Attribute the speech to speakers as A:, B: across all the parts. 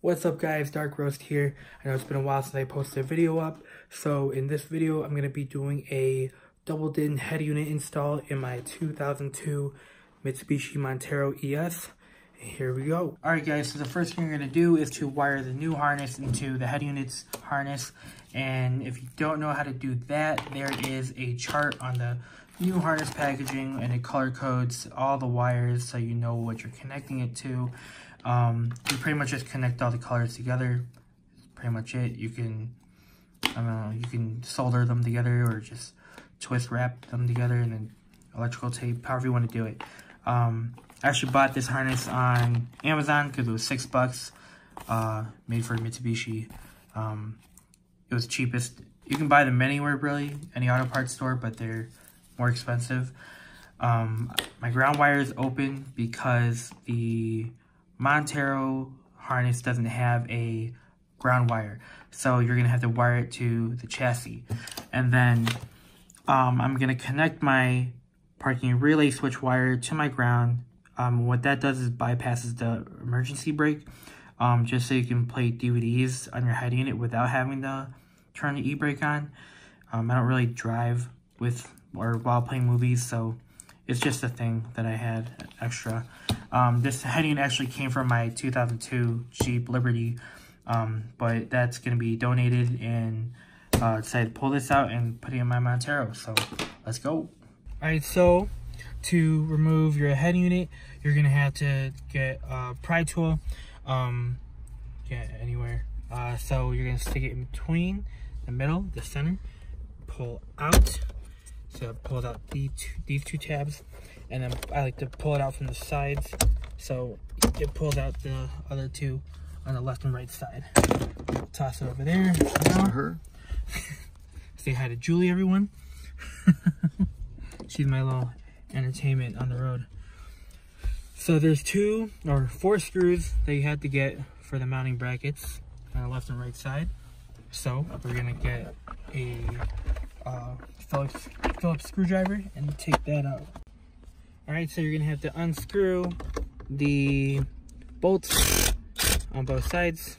A: What's up guys, Dark Roast here. I know it's been a while since I posted a video up, so in this video I'm going to be doing a double DIN head unit install in my 2002 Mitsubishi Montero ES. And here we go. Alright guys, so the first thing you're going to do is to wire the new harness into the head unit's harness. And if you don't know how to do that, there is a chart on the new harness packaging and it color codes all the wires so you know what you're connecting it to. You pretty much just connect all the colors together. That's pretty much it. You can, I don't know, you can solder them together or just twist wrap them together and then electrical tape, however you want to do it. I actually bought this harness on Amazon because it was $6, made for Mitsubishi. It was the cheapest. You can buy them anywhere really, any auto parts store, but they're more expensive. My ground wire is open because the Montero harness doesn't have a ground wire, so you're gonna have to wire it to the chassis. And then I'm gonna connect my parking relay switch wire to my ground. What that does is bypasses the emergency brake, just so you can play DVDs on your head unit without having to turn the e-brake on. I don't really drive with or while playing movies, so it's just a thing that I had extra. This head unit actually came from my 2002 Jeep Liberty, but that's going to be donated, and decided to pull this out and put it in my Montero, so let's go. Alright, so to remove your head unit, you're going to have to get a pry tool, anywhere. So you're going to stick it in between the middle, the center, pull out. So it pulls out these two tabs, and then I like to pull it out from the sides, so it pulls out the other two on the left and right side. Toss it over there. Say hi to Julie, everyone. She's my little entertainment on the road. So there's 2 or 4 screws that you have to get for the mounting brackets on the left and right side. So we're gonna get a Phillips screwdriver and take that out. Alright, so you're gonna have to unscrew the bolts on both sides.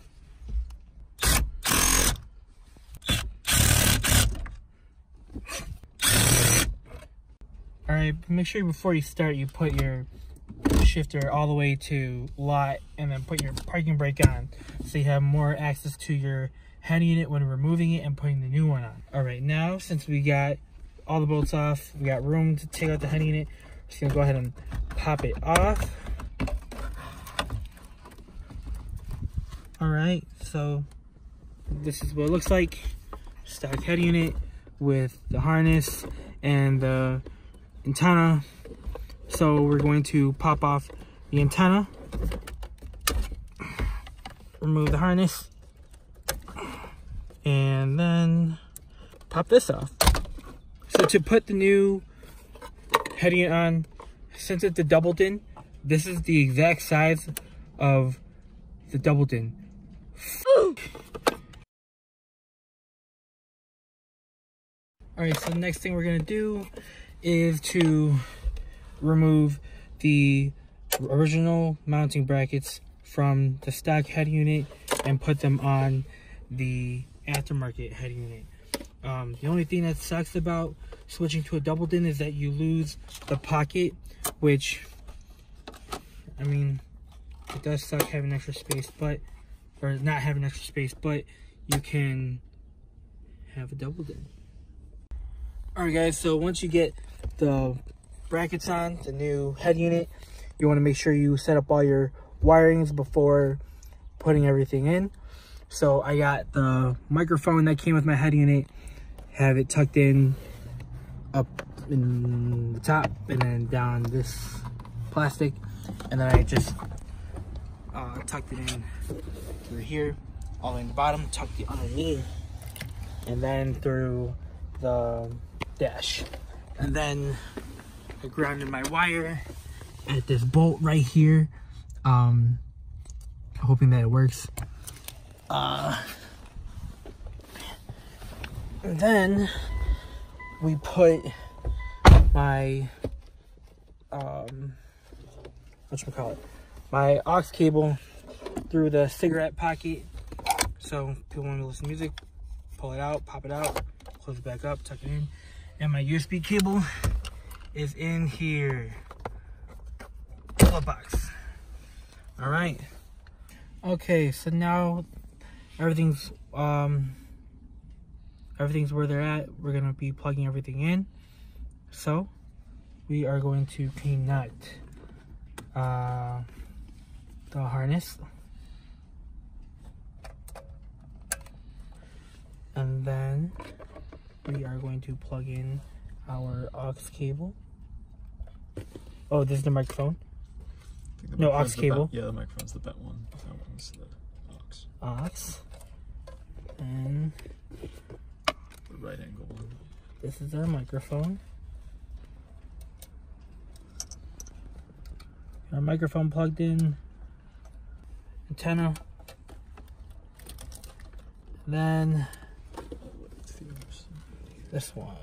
A: Alright, make sure before you start you put your shifter all the way to lot and then put your parking brake on so you have more access to your head unit when removing it and putting the new one on. Alright, now since we got all the bolts off, we got room to take out the head unit, we're just gonna go ahead and pop it off. Alright, so this is what it looks like. Stock head unit with the harness and the antenna. So we're going to pop off the antenna, remove the harness, and then pop this off. So to put the new head unit on, since it's a double DIN, this is the exact size of the double DIN. Alright, so the next thing we're gonna do is to remove the original mounting brackets from the stock head unit and put them on the aftermarket head unit. The only thing that sucks about switching to a double DIN is that you lose the pocket, which, I mean, it does suck having extra space, but, or not having extra space, but you can have a double DIN. Alright guys, so once you get the brackets on the new head unit, you want to make sure you set up all your wirings before putting everything in. So I got the microphone that came with my head unit, have it tucked in up in the top and then down this plastic, and then I just tucked it in through here, all the way in the bottom, tucked it underneath, and then through the dash. And then I grounded my wire at this bolt right here, hoping that it works. And then we put my my aux cable through the cigarette pocket. So people want to listen to music, pull it out, pop it out, close it back up, tuck it in. And my USB cable is in here. Glove box. All right. Okay, so now everything's where they're at. We're gonna be plugging everything in. So we are going to connect the harness, and then we are going to plug in our aux cable. Oh, this is the microphone. No, aux cable.
B: Yeah, the microphone's the bent one. That one's the aux.
A: And
B: the right angle one.
A: This is our microphone. Our microphone plugged in. Antenna. Then this one.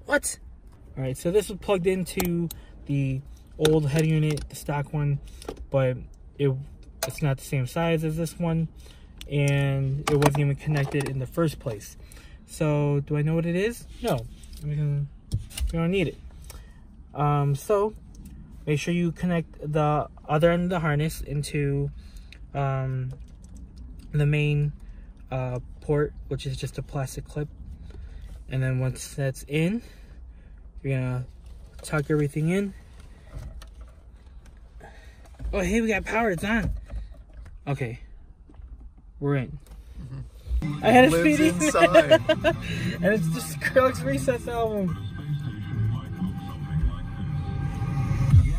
A: What? Alright, so this was plugged into the old head unit, the stock one, but it's not the same size as this one, and it wasn't even connected in the first place. So, do I know what it is? No. We don't need it. So, make sure you connect the other end of the harness into the main port, which is just a plastic clip. And then once that's in, you're gonna tuck everything in. Oh, hey, we got power. It's on. Okay, we're in. I had a speedy inside, and it's just Skrillex Recess album.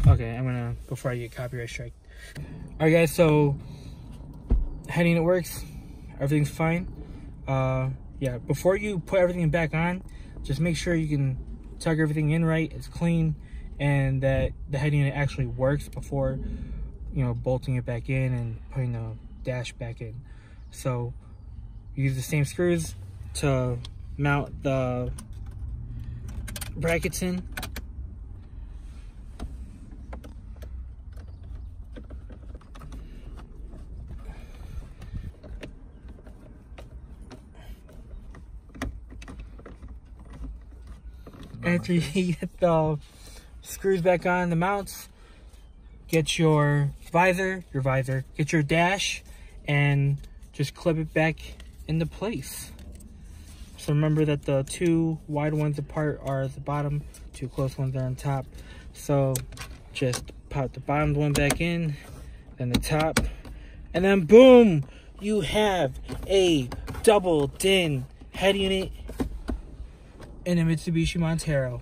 A: Okay, I'm gonna, before I get copyright strike. All right, guys. So head unit works. Everything's fine. Yeah, before you put everything back on, just make sure you can tuck everything in right, it's clean, and that the head unit actually works before, you know, bolting it back in and putting the dash back in. So use the same screws to mount the brackets in. After you get the screws back on the mounts, get your visor, get your dash, and just clip it back into place. So remember that the two wide ones apart are at the bottom, two close ones are on top. So just pop the bottom one back in, then the top, and then boom, you have a double din head unit in a Mitsubishi Montero.